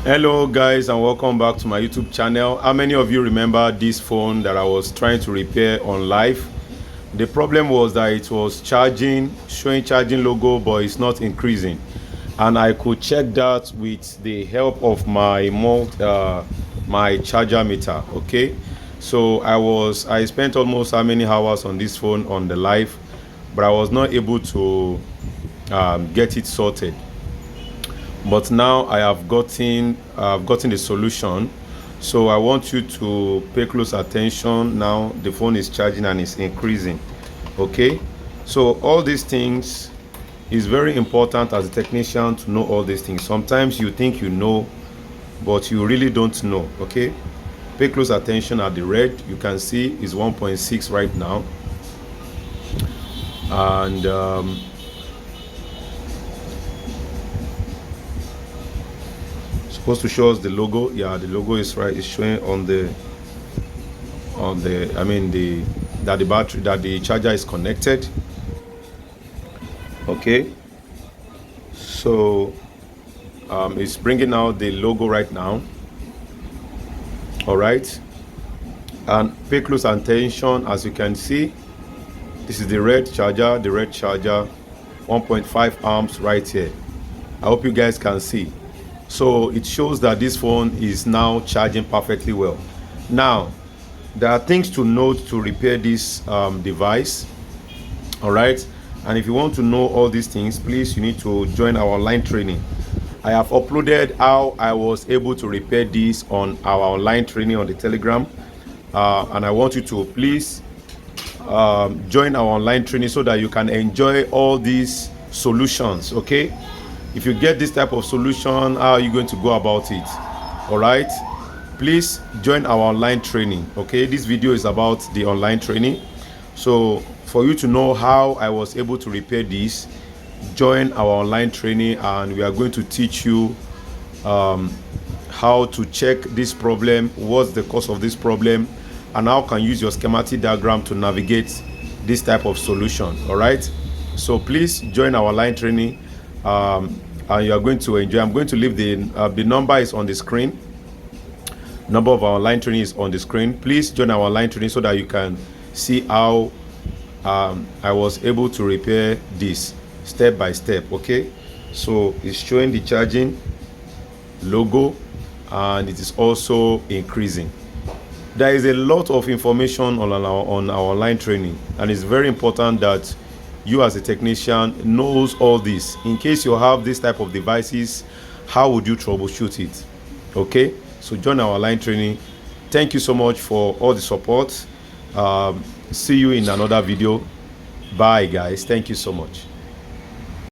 Hello guys, and welcome back to my YouTube channel. How many of you remember this phone that I was trying to repair on live? The problem was that it was charging, showing charging logo, but it's not increasing, and I could check that with the help of my my charger meter. Okay, so I spent almost how many hours on this phone on the live, but I was not able to get it sorted. But now I've gotten the solution. So I want you to pay close attention. Now the phone is charging and it's increasing. Okay, so all these things is very important as a technician to know all these things. Sometimes you think you know, but you really don't know. Okay, pay close attention at the red. You can see is 1.6 right now, and supposed to show us the logo. Yeah, the logo is right. It's showing on the I mean that the battery, that the charger is connected. Okay, so it's bringing out the logo right now. All right, and pay close attention. As you can see, this is the red charger, 1.5 amps right here. I hope you guys can see. So it shows that this phone is now charging perfectly well. Now there are things to note to repair this device. All right, and if you want to know all these things, please, you need to join our online training. I have uploaded how I was able to repair this on our online training on the Telegram, and I want you to please join our online training so that you can enjoy all these solutions. Okay, if you get this type of solution, how are you going to go about it? All right, please join our online training. Okay, this video is about the online training. So for you to know how I was able to repair this, join our online training, and we are going to teach you how to check this problem, what's the cause of this problem, and how can you use your schematic diagram to navigate this type of solution. All right, so please join our online training, and you are going to enjoy. I'm going to leave the number is on the screen. Number of our online training is on the screen. Please join our online training so that you can see how I was able to repair this step by step. Okay, so it's showing the charging logo, and it is also increasing. There is a lot of information on our online training, and it's very important that you as a technician knows all this. In case you have this type of devices, how would you troubleshoot it? Okay, so join our online training. Thank you so much for all the support. See you in another video. Bye guys, thank you so much.